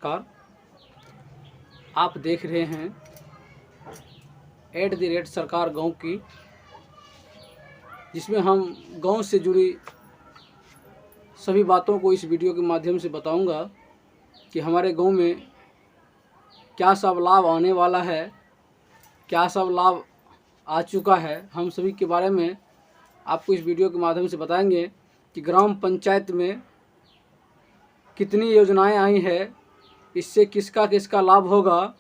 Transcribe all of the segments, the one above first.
नमस्कार। आप देख रहे हैं @सरकार गांव की, जिसमें हम गांव से जुड़ी सभी बातों को इस वीडियो के माध्यम से बताऊंगा कि हमारे गांव में क्या सब लाभ आने वाला है, क्या सब लाभ आ चुका है। हम सभी के बारे में आपको इस वीडियो के माध्यम से बताएंगे कि ग्राम पंचायत में कितनी योजनाएं आई हैं, इससे किसका किसका लाभ होगा।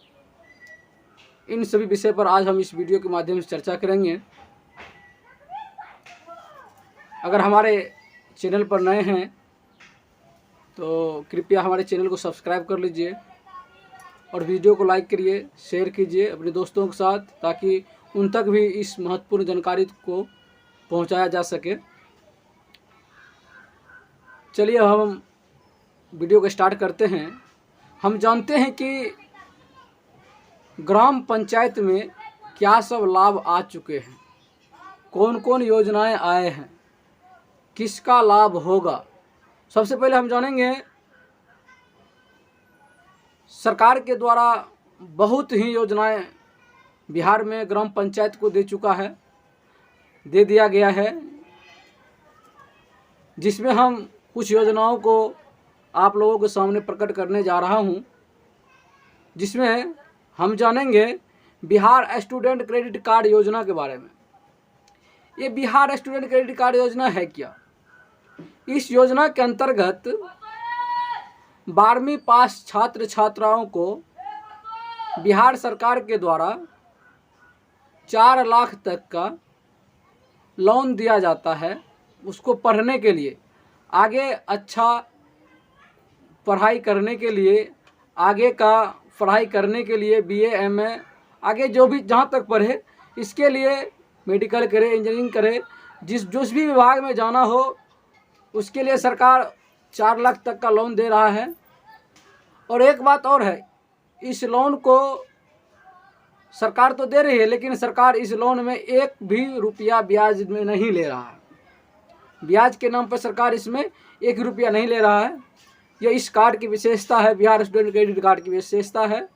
इन सभी विषय पर आज हम इस वीडियो के माध्यम से चर्चा करेंगे। अगर हमारे चैनल पर नए हैं तो कृपया हमारे चैनल को सब्सक्राइब कर लीजिए और वीडियो को लाइक करिए, शेयर कीजिए अपने दोस्तों के साथ, ताकि उन तक भी इस महत्वपूर्ण जानकारी को पहुंचाया जा सके। चलिए हम वीडियो को स्टार्ट करते हैं। हम जानते हैं कि ग्राम पंचायत में क्या सब लाभ आ चुके हैं, कौन कौन योजनाएं आए हैं, किसका लाभ होगा। सबसे पहले हम जानेंगे सरकार के द्वारा बहुत ही योजनाएं बिहार में ग्राम पंचायत को दे दिया गया है, जिसमें हम कुछ योजनाओं को आप लोगों के सामने प्रकट करने जा रहा हूं। जिसमें हम जानेंगे बिहार स्टूडेंट क्रेडिट कार्ड योजना के बारे में। ये बिहार स्टूडेंट क्रेडिट कार्ड योजना है क्या? इस योजना के अंतर्गत 12वीं पास छात्र छात्राओं को बिहार सरकार के द्वारा 4 लाख तक का लोन दिया जाता है, उसको पढ़ने के लिए, आगे अच्छा पढ़ाई करने के लिए, आगे का पढ़ाई करने के लिए BA MA आगे जो भी जहाँ तक पढ़े, इसके लिए मेडिकल करे, इंजीनियरिंग करे, जिस भी विभाग में जाना हो उसके लिए सरकार 4 लाख तक का लोन दे रहा है। और एक बात और है, इस लोन को सरकार तो दे रही है, लेकिन सरकार इस लोन में 1 भी रुपया ब्याज में नहीं ले रहा है। ब्याज के नाम पर सरकार इसमें 1 रुपया नहीं ले रहा है। यह इस कार्ड की विशेषता है, बिहार स्टूडेंट क्रेडिट कार्ड की विशेषता है।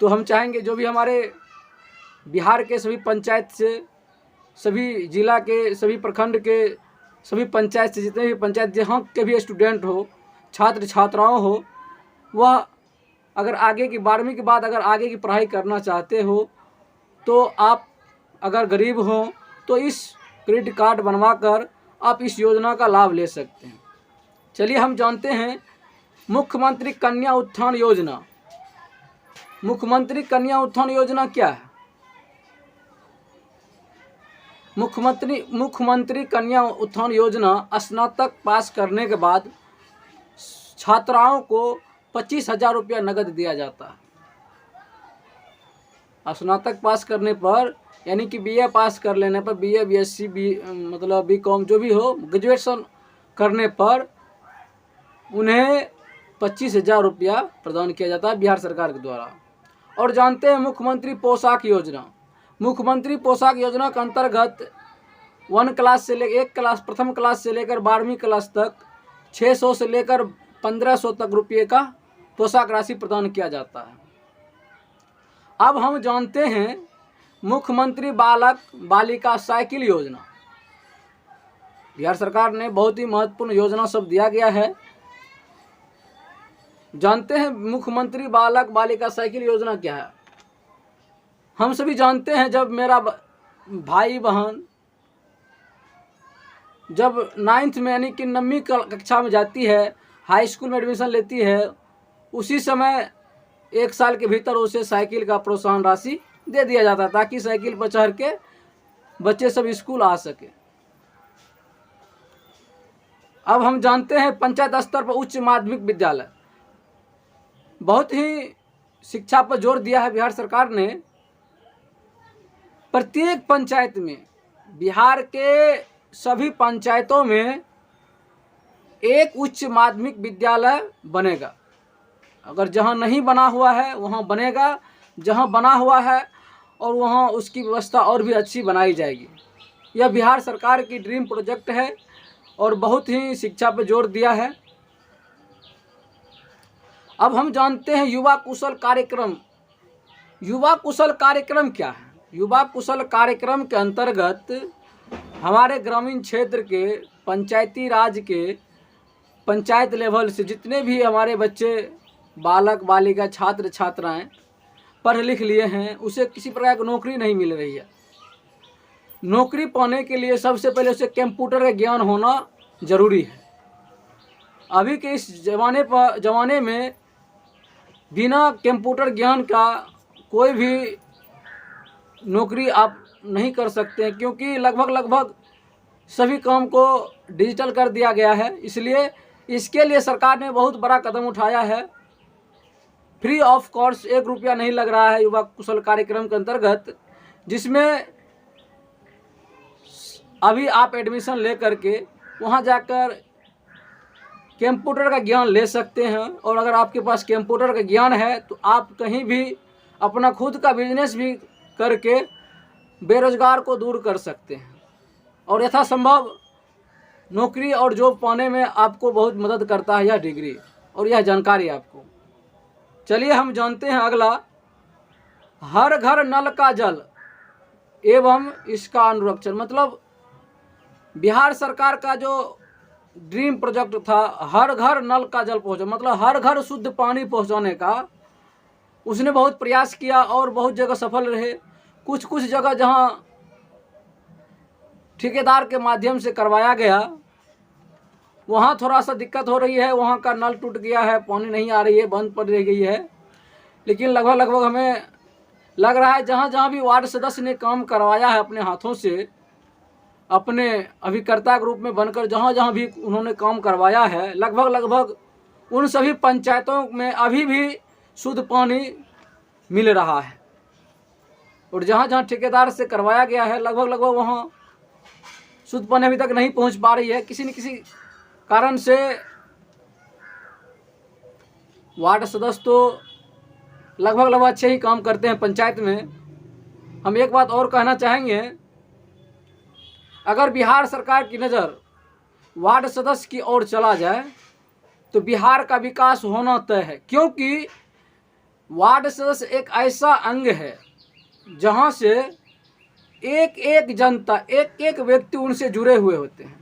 तो हम चाहेंगे जो भी हमारे बिहार के सभी पंचायत से, सभी जिला के, सभी प्रखंड के, सभी पंचायत से, जितने भी पंचायत जहाँ के भी स्टूडेंट हो, छात्र छात्राओं हो, वह अगर आगे की 12वीं के बाद अगर आगे की पढ़ाई करना चाहते हो, तो आप अगर गरीब हो तो इस क्रेडिट कार्ड बनवा कर आप इस योजना का लाभ ले सकते हैं। चलिए हम जानते हैं मुख्यमंत्री कन्या उत्थान योजना। मुख्यमंत्री कन्या उत्थान योजना क्या है? मुख्यमंत्री कन्या उत्थान योजना स्नातक पास करने के बाद छात्राओं को 25,000 रुपया नगद दिया जाता है। स्नातक पास करने पर, यानी कि BA पास कर लेने पर, BA BSc मतलब BCom जो भी हो, ग्रेजुएशन करने पर उन्हें 25,000 रुपया प्रदान किया जाता है बिहार सरकार के द्वारा। और जानते हैं मुख्यमंत्री पोशाक योजना। मुख्यमंत्री पोशाक योजना के अंतर्गत 1 क्लास से प्रथम क्लास से लेकर 12वीं क्लास तक 600 से लेकर 1500 तक रुपये का पोशाक राशि प्रदान किया जाता है। अब हम जानते हैं मुख्यमंत्री बालक बालिका साइकिल योजना। बिहार सरकार ने बहुत ही महत्वपूर्ण योजना सब दिया गया है। जानते हैं मुख्यमंत्री बालक बालिका साइकिल योजना क्या है? हम सभी जानते हैं, जब मेरा भाई बहन जब 9th में यानी कि 9वीं कक्षा में जाती है, हाई स्कूल में एडमिशन लेती है, उसी समय 1 साल के भीतर उसे साइकिल का प्रोत्साहन राशि दे दिया जाता है, ताकि साइकिल पर चढ़ के बच्चे सब स्कूल आ सके। अब हम जानते हैं पंचायत स्तर पर उच्च माध्यमिक विद्यालय। बहुत ही शिक्षा पर जोर दिया है बिहार सरकार ने। प्रत्येक पंचायत में, बिहार के सभी पंचायतों में एक उच्च माध्यमिक विद्यालय बनेगा। अगर जहां नहीं बना हुआ है वहां बनेगा, जहां बना हुआ है और वहां उसकी व्यवस्था और भी अच्छी बनाई जाएगी। यह बिहार सरकार की ड्रीम प्रोजेक्ट है और बहुत ही शिक्षा पर जोर दिया है। अब हम जानते हैं युवा कुशल कार्यक्रम। युवा कुशल कार्यक्रम क्या है? युवा कुशल कार्यक्रम के अंतर्गत हमारे ग्रामीण क्षेत्र के पंचायती राज के पंचायत लेवल से जितने भी हमारे बच्चे, बालक बालिका, छात्र छात्राएं पढ़ लिख लिए हैं, उसे किसी प्रकार की नौकरी नहीं मिल रही है। नौकरी पाने के लिए सबसे पहले उसे कंप्यूटर का ज्ञान होना जरूरी है। अभी के इस ज़माने में बिना कंप्यूटर ज्ञान का कोई भी नौकरी आप नहीं कर सकते हैं, क्योंकि लगभग सभी काम को डिजिटल कर दिया गया है। इसलिए इसके लिए सरकार ने बहुत बड़ा कदम उठाया है। फ्री ऑफ कॉस्ट 1 रुपया नहीं लग रहा है युवा कुशल कार्यक्रम के अंतर्गत, जिसमें अभी आप एडमिशन ले करके वहाँ जाकर कंप्यूटर का ज्ञान ले सकते हैं। और अगर आपके पास कंप्यूटर का ज्ञान है तो आप कहीं भी अपना खुद का बिजनेस भी करके बेरोजगार को दूर कर सकते हैं और यथासंभव नौकरी और जॉब पाने में आपको बहुत मदद करता है यह डिग्री और यह जानकारी आपको। चलिए हम जानते हैं अगला, हर घर नल का जल एवं इसका अनुरक्षण। मतलब बिहार सरकार का जो ड्रीम प्रोजेक्ट था, हर घर नल का जल पहुँचा, मतलब हर घर शुद्ध पानी पहुँचाने का उसने बहुत प्रयास किया और बहुत जगह सफल रहे। कुछ जगह जहाँ ठेकेदार के माध्यम से करवाया गया वहाँ थोड़ा सा दिक्कत हो रही है, वहाँ का नल टूट गया है, पानी नहीं आ रही है, बंद पड़ रह गई है। लेकिन लगभग हमें लग रहा है जहाँ भी वार्ड सदस्य ने काम करवाया है अपने हाथों से, अपने अभिकर्ता के रूप में बनकर जहाँ भी उन्होंने काम करवाया है, लगभग उन सभी पंचायतों में अभी भी शुद्ध पानी मिल रहा है। और जहाँ ठेकेदार से करवाया गया है लगभग वहाँ शुद्ध पानी अभी तक नहीं पहुँच पा रही है। किसी न किसी कारण से वार्ड सदस्य तो लगभग अच्छे ही काम करते हैं पंचायत में। हम एक बात और कहना चाहेंगे, अगर बिहार सरकार की नज़र वार्ड सदस्य की ओर चला जाए तो बिहार का विकास होना तय है, क्योंकि वार्ड सदस्य एक ऐसा अंग है जहां से एक जनता, एक व्यक्ति उनसे जुड़े हुए होते हैं।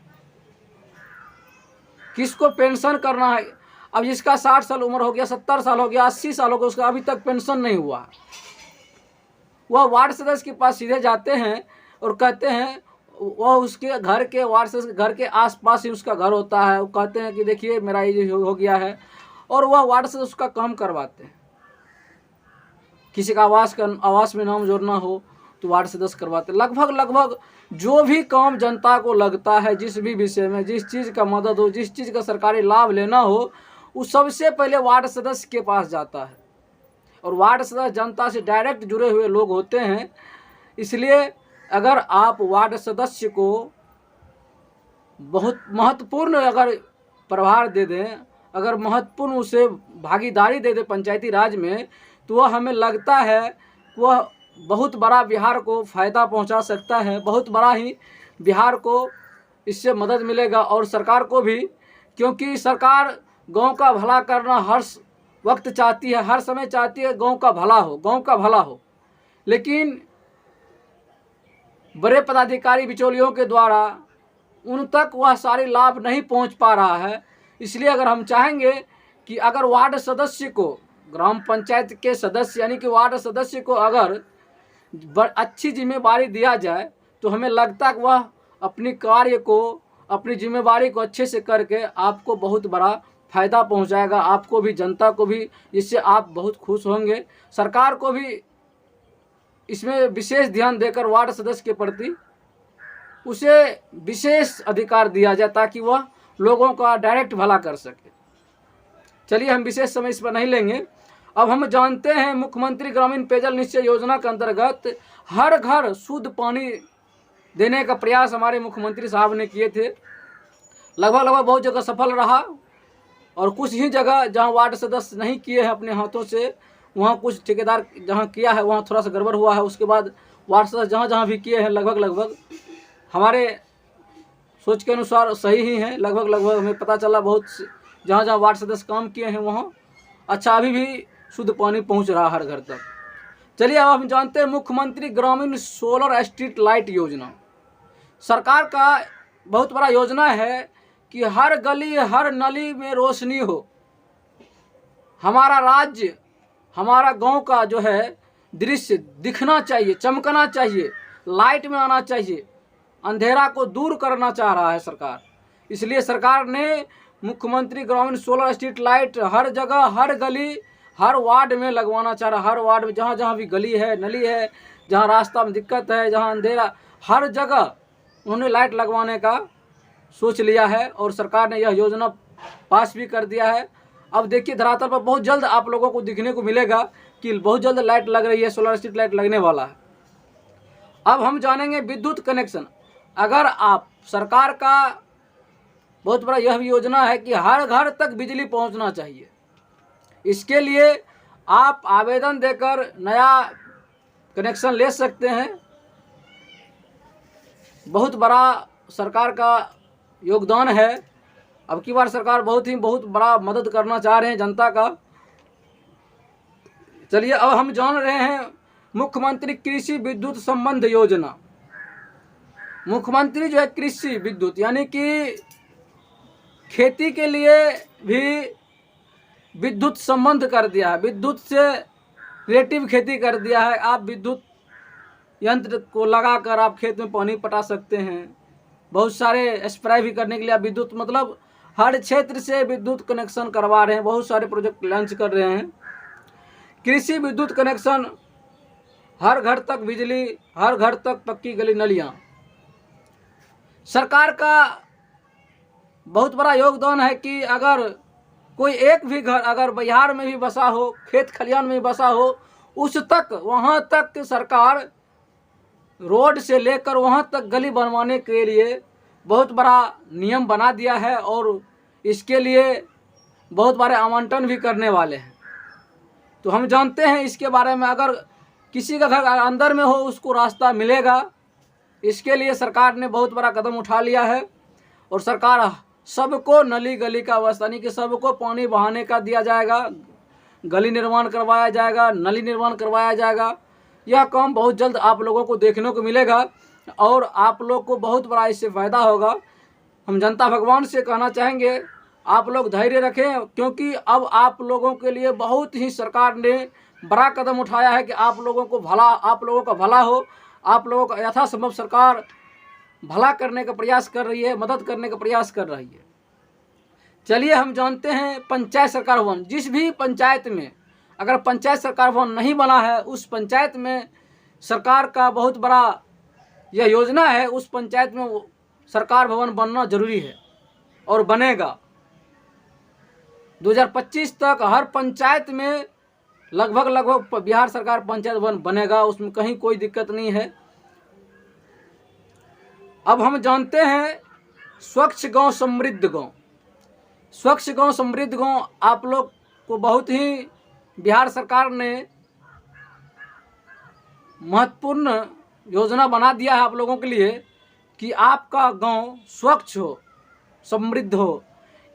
किसको पेंशन करना है, अब जिसका 60 साल उम्र हो गया, 70 साल हो गया, 80 साल हो गया, उसका अभी तक पेंशन नहीं हुआ, वह वार्ड सदस्य के पास सीधे जाते हैं और कहते हैं, वह उसके घर के वार्ड सदस्य घर के आसपास ही उसका घर होता है, वो कहते हैं कि देखिए मेरा ये हो गया है, और वह वार्ड सदस्य उसका काम करवाते हैं। किसी का आवास में नाम जोड़ना हो तो वार्ड सदस्य करवाते हैं। लगभग जो भी काम जनता को लगता है, जिस भी विषय में, जिस चीज़ का मदद हो, जिस चीज़ का सरकारी लाभ लेना हो, वो सबसे पहले वार्ड सदस्य के पास जाता है। और वार्ड सदस्य जनता से डायरेक्ट जुड़े हुए लोग होते हैं। इसलिए अगर आप वार्ड सदस्य को बहुत महत्वपूर्ण अगर प्रभार दे दें, अगर महत्वपूर्ण उसे भागीदारी दे दें पंचायती राज में, तो वह हमें लगता है वह बहुत बड़ा बिहार को फ़ायदा पहुंचा सकता है, बहुत बड़ा ही बिहार को इससे मदद मिलेगा और सरकार को भी, क्योंकि सरकार गांव का भला करना हर वक्त चाहती है, हर समय चाहती है गांव का भला हो। लेकिन बड़े पदाधिकारी बिचौलियों के द्वारा उन तक वह सारे लाभ नहीं पहुंच पा रहा है। इसलिए अगर हम चाहेंगे कि अगर वार्ड सदस्य को, ग्राम पंचायत के सदस्य यानी कि वार्ड सदस्य को अगर अच्छी जिम्मेवारी दिया जाए, तो हमें लगता है कि वह अपनी कार्य को, अपनी जिम्मेवारी को अच्छे से करके आपको बहुत बड़ा फ़ायदा पहुंचाएगा, आपको भी, जनता को भी, जिससे आप बहुत खुश होंगे। सरकार को भी इसमें विशेष ध्यान देकर वार्ड सदस्य के प्रति उसे विशेष अधिकार दिया जाए ताकि वह लोगों का डायरेक्ट भला कर सके। चलिए हम विशेष समय इस पर नहीं लेंगे। अब हम जानते हैं मुख्यमंत्री ग्रामीण पेयजल निश्चय योजना के अंतर्गत हर घर शुद्ध पानी देने का प्रयास हमारे मुख्यमंत्री साहब ने किए थे। लगभग बहुत जगह सफल रहा और कुछ ही जगह जहां वार्ड सदस्य नहीं किए हैं अपने हाथों से, वहां कुछ ठेकेदार जहां किया है वहां थोड़ा सा गड़बड़ हुआ है। उसके बाद वार्ड सदस्य जहां भी किए हैं लगभग हमारे सोच के अनुसार सही ही हैं। लगभग हमें पता चला बहुत जहाँ वार्ड सदस्य काम किए हैं वहाँ अच्छा अभी भी शुद्ध पानी पहुंच रहा हर घर तक। चलिए अब हम जानते हैं मुख्यमंत्री ग्रामीण सोलर स्ट्रीट लाइट योजना। सरकार का बहुत बड़ा योजना है कि हर गली हर नली में रोशनी हो। हमारा राज्य हमारा गांव का जो है दृश्य दिखना चाहिए, चमकना चाहिए, लाइट में आना चाहिए। अंधेरा को दूर करना चाह रहा है सरकार। इसलिए सरकार ने मुख्यमंत्री ग्रामीण सोलर स्ट्रीट लाइट हर जगह हर गली हर वार्ड में लगवाना चाह रहा है। हर वार्ड में जहाँ जहाँ भी गली है नली है, जहाँ रास्ता में दिक्कत है, जहाँ अंधेरा, हर जगह उन्होंने लाइट लगवाने का सोच लिया है और सरकार ने यह योजना पास भी कर दिया है। अब देखिए धरातल पर बहुत जल्द आप लोगों को दिखने को मिलेगा कि बहुत जल्द लाइट लग रही है, सोलर स्ट्रीट लाइट लगने वाला है। अब हम जानेंगे विद्युत कनेक्शन। अगर आप सरकार का बहुत बड़ा यह भी योजना है कि हर घर तक बिजली पहुंचना चाहिए। इसके लिए आप आवेदन देकर नया कनेक्शन ले सकते हैं। बहुत बड़ा सरकार का योगदान है। अब की बार सरकार बहुत बड़ा मदद करना चाह रहे हैं जनता का। चलिए अब हम जान रहे हैं मुख्यमंत्री कृषि विद्युत संबंध योजना। मुख्यमंत्री जो है कृषि विद्युत यानी कि खेती के लिए भी विद्युत संबंध कर दिया है, विद्युत से रिलेटिव खेती कर दिया है। आप विद्युत यंत्र को लगाकर आप खेत में पानी पटा सकते हैं। बहुत सारे स्प्रे भी करने के लिए आप विद्युत मतलब हर क्षेत्र से विद्युत कनेक्शन करवा रहे हैं। बहुत सारे प्रोजेक्ट लॉन्च कर रहे हैं। कृषि विद्युत कनेक्शन, हर घर तक बिजली, हर घर तक पक्की गली नलियाँ। सरकार का बहुत बड़ा योगदान है कि अगर कोई एक भी घर अगर बिहार में भी बसा हो, खेत खलियान में भी बसा हो, उस तक वहाँ तक सरकार रोड से लेकर वहाँ तक गली बनवाने के लिए बहुत बड़ा नियम बना दिया है और इसके लिए बहुत बड़े आवंटन भी करने वाले हैं। तो हम जानते हैं इसके बारे में। अगर किसी का घर अंदर में हो उसको रास्ता मिलेगा। इसके लिए सरकार ने बहुत बड़ा कदम उठा लिया है और सरकार सबको नली गली का व्यवस्था यानी कि सबको पानी बहाने का दिया जाएगा, गली निर्माण करवाया जाएगा, नली निर्माण करवाया जाएगा। यह काम बहुत जल्द आप लोगों को देखने को मिलेगा और आप लोग को बहुत बड़ा इससे फ़ायदा होगा। हम जनता भगवान से कहना चाहेंगे आप लोग धैर्य रखें, क्योंकि अब आप लोगों के लिए बहुत ही सरकार ने बड़ा कदम उठाया है कि आप लोगों का भला हो। आप लोगों का यथासंभव सरकार भला करने का प्रयास कर रही है, मदद करने का प्रयास कर रही है। चलिए हम जानते हैं पंचायत सरकार भवन। जिस भी पंचायत में अगर पंचायत सरकार भवन नहीं बना है, उस पंचायत में सरकार का बहुत बड़ा यह योजना है, उस पंचायत में सरकार भवन बनना जरूरी है और बनेगा। 2025 तक हर पंचायत में लगभग बिहार सरकार पंचायत भवन बनेगा, उसमें कहीं कोई दिक्कत नहीं है। अब हम जानते हैं स्वच्छ गांव समृद्ध गांव। स्वच्छ गांव समृद्ध गांव आप लोग को बहुत ही बिहार सरकार ने महत्वपूर्ण योजना बना दिया है आप लोगों के लिए कि आपका गांव स्वच्छ हो, समृद्ध हो।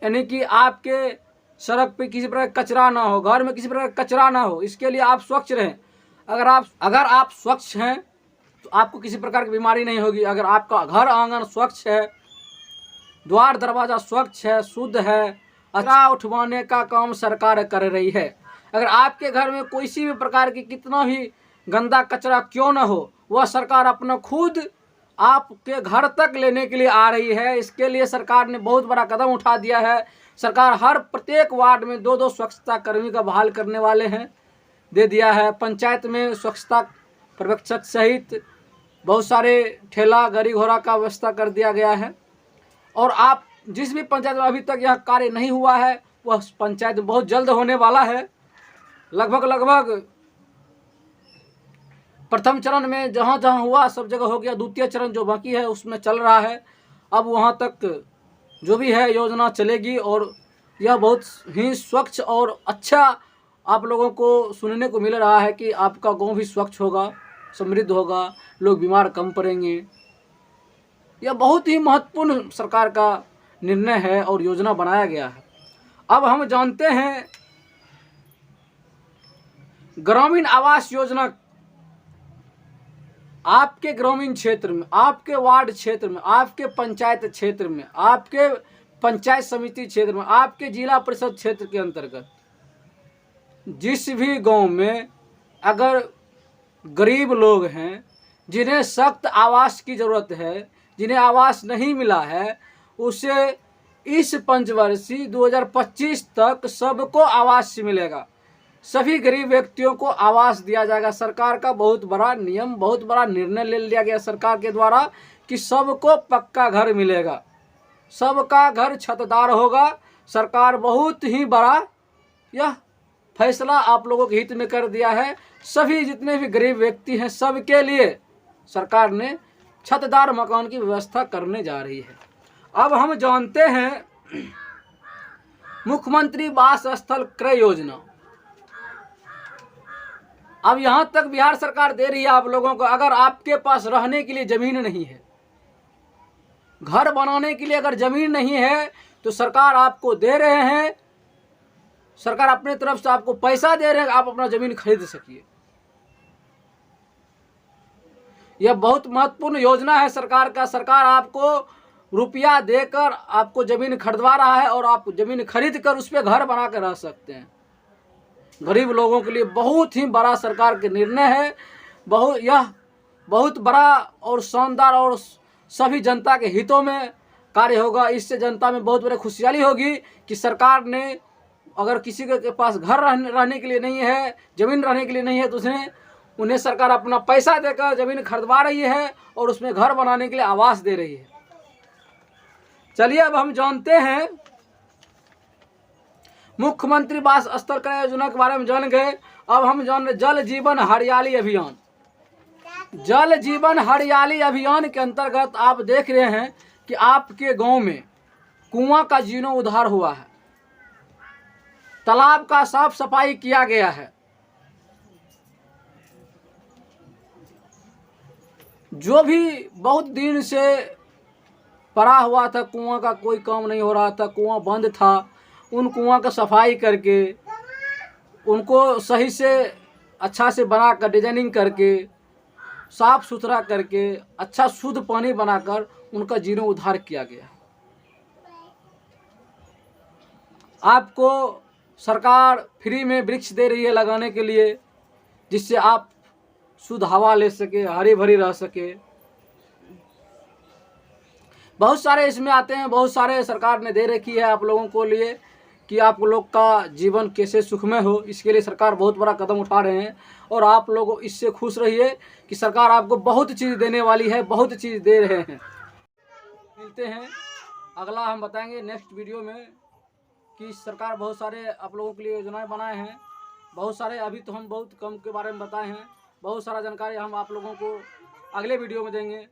यानी कि आपके सड़क पे किसी प्रकार कचरा ना हो, घर में किसी प्रकार कचरा ना हो, इसके लिए आप स्वच्छ रहें। अगर आप स्वच्छ हैं तो आपको किसी प्रकार की बीमारी नहीं होगी। अगर आपका घर आंगन स्वच्छ है, द्वार दरवाज़ा स्वच्छ है, शुद्ध है, कचरा उठवाने का काम सरकार कर रही है। अगर आपके घर में किसी भी प्रकार की कितना भी गंदा कचरा क्यों न हो, वह सरकार अपना खुद आपके घर तक लेने के लिए आ रही है। इसके लिए सरकार ने बहुत बड़ा कदम उठा दिया है। सरकार हर प्रत्येक वार्ड में 2-2 स्वच्छता कर्मी का बहाल करने वाले हैं दे दिया है। पंचायत में स्वच्छता पर्यवेक्षक सहित बहुत सारे ठेला गाड़ी घोड़ा का व्यवस्था कर दिया गया है। और आप जिस भी पंचायत में अभी तक यह कार्य नहीं हुआ है, वह पंचायत बहुत जल्द होने वाला है। लगभग प्रथम चरण में जहाँ जहाँ हुआ सब जगह हो गया। द्वितीय चरण जो बाकी है उसमें चल रहा है। अब वहाँ तक जो भी है योजना चलेगी और यह बहुत ही स्वच्छ और अच्छा आप लोगों को सुनने को मिल रहा है कि आपका गांव भी स्वच्छ होगा, समृद्ध होगा, लोग बीमार कम पड़ेंगे। यह बहुत ही महत्वपूर्ण सरकार का निर्णय है और योजना बनाया गया है। अब हम जानते हैं ग्रामीण आवास योजना आपके ग्रामीण क्षेत्र में, आपके वार्ड क्षेत्र में, आपके पंचायत क्षेत्र में, आपके पंचायत समिति क्षेत्र में, आपके जिला परिषद क्षेत्र के अंतर्गत जिस भी गांव में अगर गरीब लोग हैं जिन्हें सख्त आवास की ज़रूरत है, जिन्हें आवास नहीं मिला है, उसे इस पंचवर्षीय 2025 तक सबको आवास मिलेगा। सभी गरीब व्यक्तियों को आवास दिया जाएगा। सरकार का बहुत बड़ा नियम, बहुत बड़ा निर्णय ले लिया गया सरकार के द्वारा कि सबको पक्का घर मिलेगा, सबका घर छतदार होगा। सरकार बहुत ही बड़ा यह फैसला आप लोगों के हित में कर दिया है। सभी जितने भी गरीब व्यक्ति हैं सबके लिए सरकार ने छतदार मकान की व्यवस्था करने जा रही है। अब हम जानते हैं मुख्यमंत्री आवास स्थल क्रय योजना। अब यहाँ तक बिहार सरकार दे रही है आप लोगों को, अगर आपके पास रहने के लिए ज़मीन नहीं है, घर बनाने के लिए अगर ज़मीन नहीं है, तो सरकार आपको दे रहे हैं, सरकार अपने तरफ से आपको पैसा दे रहे हैं, आप अपना ज़मीन खरीद सकिए। यह बहुत महत्वपूर्ण योजना है सरकार का। सरकार आपको रुपया देकर आपको ज़मीन खरीदवा रहा है और आप ज़मीन खरीद कर उस पर घर बना कर रह सकते हैं। गरीब लोगों के लिए बहुत ही बड़ा सरकार के निर्णय है। यह बहुत बड़ा और शानदार और सभी जनता के हितों में कार्य होगा। इससे जनता में बहुत बड़ी खुशहाली होगी कि सरकार ने, अगर किसी के पास घर रहने के लिए नहीं है, ज़मीन रहने के लिए नहीं है, तो उन्हें सरकार अपना पैसा देकर ज़मीन खरीदवा रही है और उसमें घर बनाने के लिए आवास दे रही है। चलिए अब हम जानते हैं मुख्यमंत्री आवास स्थल क्रय योजना के बारे में जान गए। अब हम जान रहे जल जीवन हरियाली अभियान। जल जीवन हरियाली अभियान के अंतर्गत आप देख रहे हैं कि आपके गांव में कुआं का जीर्णोद्धार हुआ है, तालाब का साफ सफाई किया गया है। जो भी बहुत दिन से पड़ा हुआ था, कुआं का कोई काम नहीं हो रहा था, कुआं बंद था, उन कुआं का सफाई करके उनको सही से अच्छा से बनाकर डिजाइनिंग करके साफ सुथरा करके अच्छा शुद्ध पानी बनाकर उनका जीर्णोद्धार किया गया। आपको सरकार फ्री में वृक्ष दे रही है लगाने के लिए, जिससे आप शुद्ध हवा ले सके, हरी भरी रह सके। बहुत सारे इसमें आते हैं, बहुत सारे सरकार ने दे रखी है आप लोगों को लिए कि आप लोग का जीवन कैसे सुखमय हो। इसके लिए सरकार बहुत बड़ा कदम उठा रहे हैं और आप लोग इससे खुश रहिए कि सरकार आपको बहुत चीज़ देने वाली है, बहुत चीज़ दे रहे हैं। मिलते हैं अगला, हम बताएंगे नेक्स्ट वीडियो में कि सरकार बहुत सारे आप लोगों के लिए योजनाएं बनाए हैं। बहुत सारे, अभी तो हम बहुत कम के बारे में बताए हैं, बहुत सारा जानकारी हम आप लोगों को अगले वीडियो में देंगे।